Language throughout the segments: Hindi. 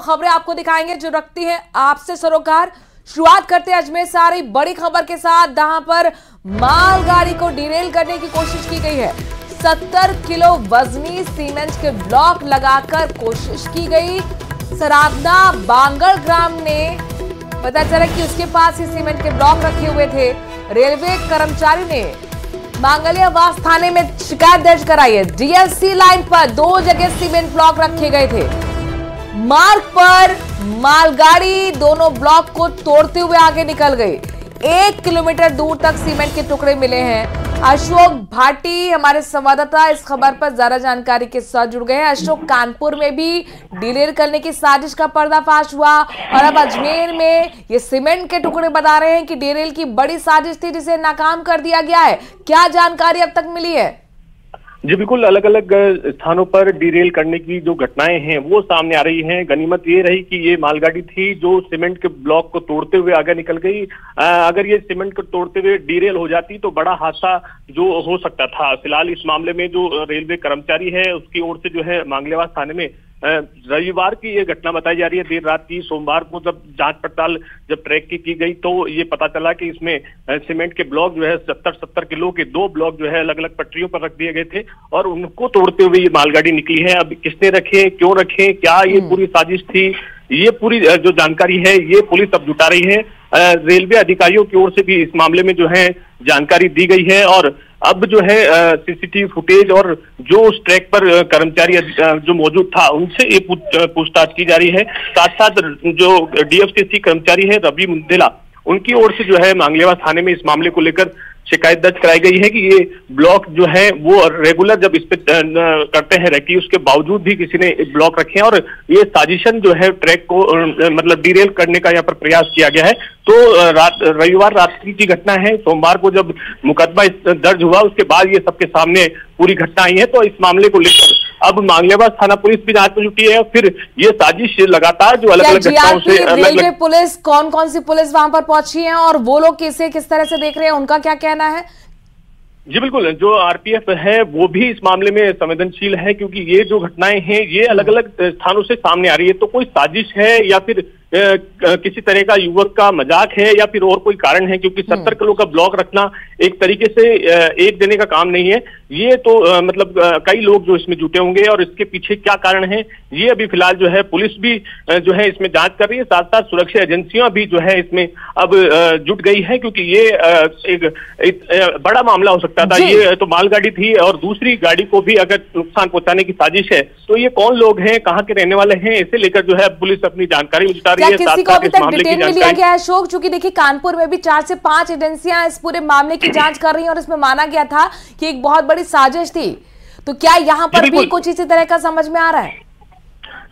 खबरें आपको दिखाएंगे जो रखती हैं आपसे सरोकार। शुरुआत करते हैं अजमेर से आ रही बड़ी खबर के साथ, जहां पर मालगाड़ी को डिरेल करने की कोशिश की गई है। 70 किलो वजनी सीमेंट के ब्लॉक लगाकर कोशिश की गई। सराबना बांगड़ ग्राम ने पता चला कि उसके पास ही सीमेंट के ब्लॉक रखे हुए थे। रेलवे कर्मचारी ने मांगलियावास थाने में शिकायत दर्ज कराई है। डीएलसी लाइन पर 2 जगह सीमेंट ब्लॉक रखे गए थे। मार्ग पर मालगाड़ी दोनों ब्लॉक को तोड़ते हुए आगे निकल गई। 1 किलोमीटर दूर तक सीमेंट के टुकड़े मिले हैं। अशोक भाटी हमारे संवाददाता इस खबर पर ज्यादा जानकारी के साथ जुड़ गए हैं। अशोक, कानपुर में भी डिरेल करने की साजिश का पर्दाफाश हुआ और अब अजमेर में ये सीमेंट के टुकड़े बता रहे हैं कि डिरेल की बड़ी साजिश थी जिसे नाकाम कर दिया गया है। क्या जानकारी अब तक मिली है? जी बिल्कुल, अलग अलग स्थानों पर डिरेल करने की जो घटनाएं हैं वो सामने आ रही हैं। गनीमत ये रही कि ये मालगाड़ी थी जो सीमेंट के ब्लॉक को तोड़ते हुए आगे निकल गई। अगर ये सीमेंट को तोड़ते हुए डिरेल हो जाती तो बड़ा हादसा जो हो सकता था। फिलहाल इस मामले में जो रेलवे कर्मचारी है उसकी ओर से जो है मांगलियावास थाने में रविवार की ये घटना बताई जा रही है। देर रात की सोमवार को जब जांच पड़ताल जब ट्रैक की गई तो ये पता चला कि इसमें सीमेंट के ब्लॉक जो है 70 किलो के 2 ब्लॉक जो है अलग अलग पटरियों पर रख दिए गए थे और उनको तोड़ते हुए ये मालगाड़ी निकली है। अब किसने रखे, क्यों रखे, क्या ये पूरी साजिश थी, ये पूरी जो जानकारी है ये पुलिस अब जुटा रही है। रेलवे अधिकारियों की ओर से भी इस मामले में जो है जानकारी दी गई है और अब जो है सीसीटीवी फुटेज और जो उस ट्रैक पर कर्मचारी जो मौजूद था उनसे ये पूछताछ की जा रही है। साथ साथ जो डीएफसीसी कर्मचारी है रवि मुंदेला, उनकी ओर से जो है मांगलियावास थाने में इस मामले को लेकर शिकायत दर्ज कराई गई है कि ये ब्लॉक जो है वो रेगुलर जब इस पे करते हैं रेकी उसके बावजूद भी किसी ने ब्लॉक रखे हैं और ये साजिशन जो है ट्रैक को मतलब डिरेल करने का यहाँ पर प्रयास किया गया है। तो रविवार रात्रि की घटना है। सोमवार को जब मुकदमा दर्ज हुआ उसके बाद ये सबके सामने पूरी घटना आई है। तो इस मामले को लेकर अब मांगलियावास थाना पुलिस भी जांच में जुटी है। फिर ये साजिश लगातार जो अलग अलग घटनाओं से रेलवे पुलिस कौन सी पुलिस वहां पर पहुंची है और वो लोग इसे किस तरह से देख रहे हैं, उनका क्या कहना है? जी बिल्कुल, जो आरपीएफ है वो भी इस मामले में संवेदनशील है क्योंकि ये जो घटनाएं हैं ये अलग अलग स्थानों से सामने आ रही है। तो कोई साजिश है या फिर किसी तरह का युवक का मजाक है या फिर और कोई कारण है, क्योंकि 70 किलो का ब्लॉक रखना एक तरीके से एक देने का काम नहीं है। ये तो मतलब कई लोग जो इसमें जुटे होंगे और इसके पीछे क्या कारण है ये अभी फिलहाल जो है पुलिस भी जो है इसमें जांच कर रही है। साथ साथ सुरक्षा एजेंसियां भी जो है इसमें अब जुट गई है क्योंकि ये एक बड़ा मामला हो सकता था। ये तो मालगाड़ी थी और दूसरी गाड़ी को भी अगर नुकसान पहुंचाने की साजिश है तो ये कौन लोग हैं, कहाँ के रहने वाले हैं, इसे लेकर जो है पुलिस अपनी जानकारी जुटा रही है। किसी को अभी तक डिटेल में लिया गया है अशोक? चूंकि देखिए कानपुर में भी 4 से 5 एजेंसियां इस पूरे मामले की जांच कर रही हैं और इसमें माना गया था कि एक बहुत बड़ी साजिश थी। तो क्या यहाँ पर भी कुछ इसी तरह का समझ में आ रहा है?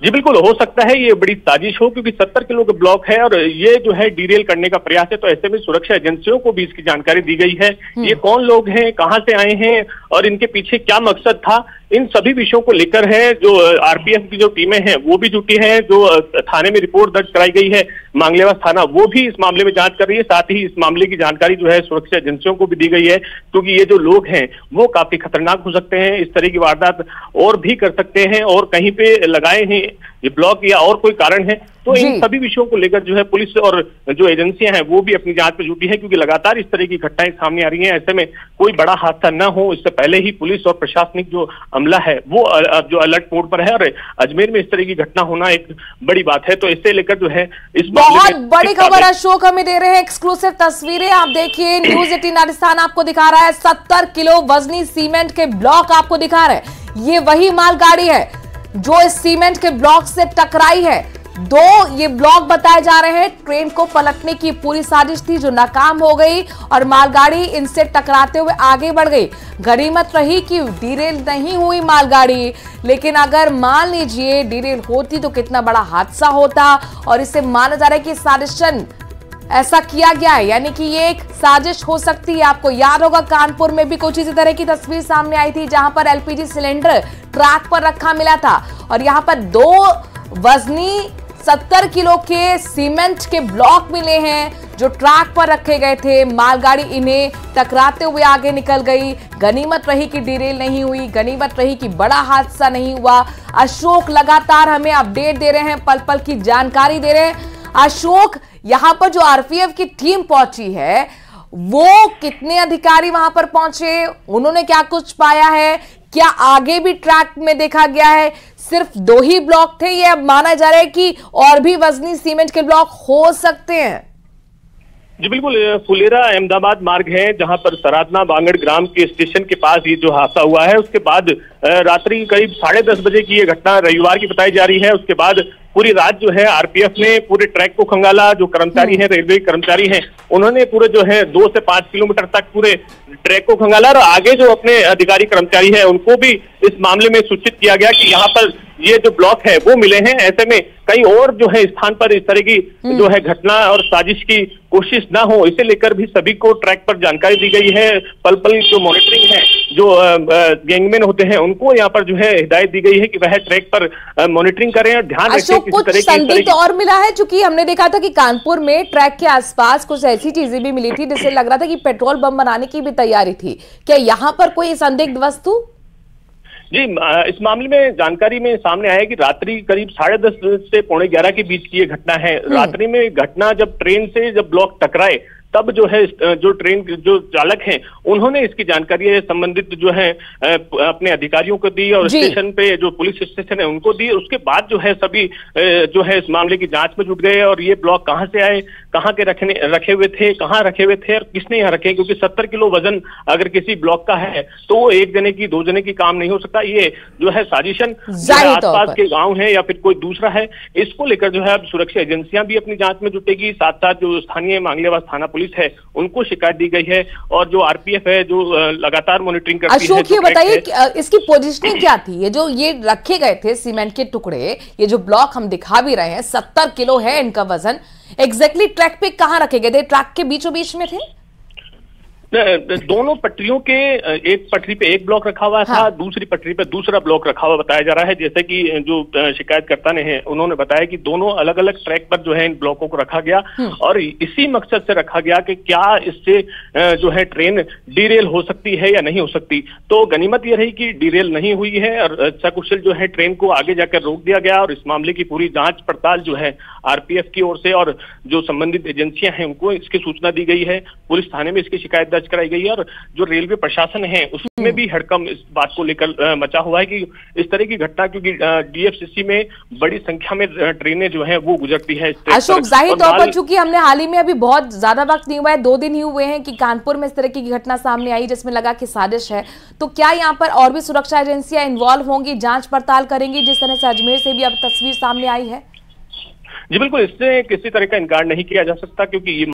जी बिल्कुल, हो सकता है ये बड़ी साजिश हो क्योंकि 70 किलो के ब्लॉक है और ये जो है डिरेल करने का प्रयास है। तो ऐसे में सुरक्षा एजेंसियों को भी इसकी जानकारी दी गई है। ये कौन लोग हैं, कहां से आए हैं और इनके पीछे क्या मकसद था, इन सभी विषयों को लेकर है जो आरपीएफ की जो टीमें हैं वो भी जुटी हैं। जो थाने में रिपोर्ट दर्ज कराई गई है मांगलियावास थाना, वो भी इस मामले में जांच कर रही है। साथ ही इस मामले की जानकारी जो है सुरक्षा एजेंसियों को भी दी गई है क्योंकि ये जो लोग हैं वो काफी खतरनाक हो सकते हैं, इस तरह की वारदात और भी कर सकते हैं और कहीं पे लगाए हैं ये ब्लॉक या और कोई कारण है। तो इन सभी विषयों को लेकर जो है पुलिस और जो एजेंसियां हैं वो भी अपनी जांच में जुटी है क्योंकि लगातार इस तरह की घटनाएं सामने आ रही हैं। ऐसे में कोई बड़ा हादसा न हो इससे पहले ही पुलिस और प्रशासनिक जो अमला है वो जो अलर्ट मोड पर है और अजमेर में इस तरह की घटना होना एक बड़ी बात है। तो इससे लेकर जो है इस बहुत बड़ी खबर अशोक हमें दे रहे हैं, एक्सक्लूसिव तस्वीरें आप देखिए। न्यूज 18 राजस्थान आपको दिखा रहा है 70 किलो वजनी सीमेंट के ब्लॉक आपको दिखा रहा है। ये वही मालगाड़ी है जो इस सीमेंट के ब्लॉक से टकराई है। 2 ये ब्लॉक बताए जा रहे हैं। ट्रेन को पलटने की पूरी साजिश थी जो नाकाम हो गई और मालगाड़ी इनसे टकराते हुए आगे बढ़ गई। गनीमत रही कि डिरेल नहीं हुई मालगाड़ी, लेकिन अगर मान लीजिए डिरेल होती तो कितना बड़ा हादसा होता। और इससे माना जा रहा है कि साजिशन ऐसा किया गया है, यानी कि ये एक साजिश हो सकती है। आपको याद होगा कानपुर में भी कुछ इसी तरह की तस्वीर सामने आई थी जहां पर एलपीजी सिलेंडर ट्रैक पर रखा मिला था और यहां पर 2 वजनी 70 किलो के सीमेंट के ब्लॉक मिले हैं जो ट्रैक पर रखे गए थे, मालगाड़ी इन्हें टकराते हुए आगे निकल गई। गनीमत रही कि डिरेल नहीं हुई, गनीमत रही कि बड़ा हादसा नहीं हुआ। अशोक लगातार हमें अपडेट दे रहे हैं, पल पल की जानकारी दे रहे हैं। अशोक, यहां पर जो आरपीएफ की टीम पहुंची है, वो कितने अधिकारी वहां पर पहुंचे, उन्होंने क्या कुछ पाया है? क्या आगे भी ट्रैक में देखा गया है सिर्फ 2 ही ब्लॉक थे, ये अब माना जा रहा है कि और भी वजनी सीमेंट के ब्लॉक हो सकते हैं? जी बिल्कुल, फुलेरा अहमदाबाद मार्ग है जहां पर सरादना बांगड़ ग्राम के स्टेशन के पास ये जो हादसा हुआ है, उसके बाद रात्रि करीब 10:30 बजे की ये घटना रविवार की बताई जा रही है। उसके बाद पूरी रात जो है आरपीएफ ने पूरे ट्रैक को खंगाला। जो कर्मचारी हैं, रेलवे कर्मचारी हैं, उन्होंने पूरे जो है 2 से 5 किलोमीटर तक पूरे ट्रैक को खंगाला और आगे जो अपने अधिकारी कर्मचारी हैं उनको भी इस मामले में सूचित किया गया कि यहाँ पर ये जो ब्लॉक है वो मिले हैं। ऐसे में कहीं और जो है स्थान पर इस तरह की जो है घटना और साजिश की कोशिश ना हो, इसे लेकर भी सभी को ट्रैक पर जानकारी दी गई है। पल पल जो मॉनिटरिंग है, जो गैंगमैन होते हैं, उनको यहाँ पर जो है हिदायत दी गई है कि वह ट्रैक पर मॉनिटरिंग करें और ध्यान रखें। कुछ संदिग्ध और मिला है, चूंकि हमने देखा था कि कानपुर में ट्रैक के आसपास कुछ ऐसी चीजें भी मिली थी जिससे लग रहा था कि पेट्रोल बम बनाने की भी तैयारी थी। क्या यहाँ पर कोई संदिग्ध वस्तु? जी, इस मामले में जानकारी में सामने आया कि रात्रि करीब 10:30 से 11:15 के बीच की ये घटना है। रात्रि में घटना जब ट्रेन से जब ब्लॉक टकराए, तब जो है जो ट्रेन जो चालक हैं उन्होंने इसकी जानकारी संबंधित जो है अपने अधिकारियों को दी और स्टेशन पे जो पुलिस स्टेशन है उनको दी। उसके बाद जो है सभी जो है इस मामले की जांच में जुट गए और ये ब्लॉक कहां से आए, कहां के रखे हुए थे, कहां रखे हुए थे और किसने यहाँ रखे, क्योंकि 70 किलो वजन अगर किसी ब्लॉक का है तो वो 1 जने की 2 जने की काम नहीं हो सकता। ये जो है साजिशन आसपास के गाँव है या फिर कोई दूसरा है, इसको लेकर जो है अब सुरक्षा एजेंसियां भी अपनी जांच में जुटेगी। साथ साथ जो स्थानीय मांगलेवास थाना पुलिस है उनको शिकायत दी गई है और जो आरपीएफ है जो लगातार मॉनिटरिंग करती है। अशोक, ये बताइए इसकी पोजीशनिंग क्या थी? ये जो ये रखे गए थे सीमेंट के टुकड़े, ये जो ब्लॉक हम दिखा भी रहे हैं, 70 किलो है इनका वजन, एग्जैक्टली ट्रैक पे कहां रखे गए थे? ट्रैक के बीचों बीच में थे? दोनों पटरियों के एक पटरी पे एक ब्लॉक रखा हुआ था, दूसरी पटरी पे दूसरा ब्लॉक रखा हुआ बताया जा रहा है। जैसे कि जो शिकायतकर्ता ने है उन्होंने बताया कि दोनों अलग अलग ट्रैक पर जो है इन ब्लॉकों को रखा गया और इसी मकसद से रखा गया कि क्या इससे जो है ट्रेन डिरेल हो सकती है या नहीं हो सकती। तो गनीमत ये रही कि डिरेल नहीं हुई है और सकुशल जो है ट्रेन को आगे जाकर रोक दिया गया और इस मामले की पूरी जांच पड़ताल जो है आरपीएफ की ओर से और जो संबंधित एजेंसियां हैं उनको इसकी सूचना दी गई है। पुलिस थाने में इसकी शिकायत दर्ज कराई गई है और जो रेलवे प्रशासन है उसमें भी हड़कंप इस बात को लेकर मचा हुआ है कि इस तरह की घटना, क्योंकि डीएफसीसी में बड़ी संख्या में ट्रेनें जो हैं वो गुजरती है। अशोक, जाहिर तौर पर चूंकि हमने हाल ही में अभी बहुत ज्यादा वक्त नहीं हुआ है, 2 दिन ही हुए हैं कि कानपुर में इस तरह की घटना सामने आई जिसमें लगा कि साजिश है, तो क्या यहाँ पर और भी सुरक्षा एजेंसियां इन्वॉल्व होंगी, जांच पड़ताल करेंगी, जिस तरह से अजमेर से भी अब तस्वीर सामने आई है? जी बिल्कुल, इससे किसी तरह का इनकार नहीं किया जा सकता, क्योंकि ये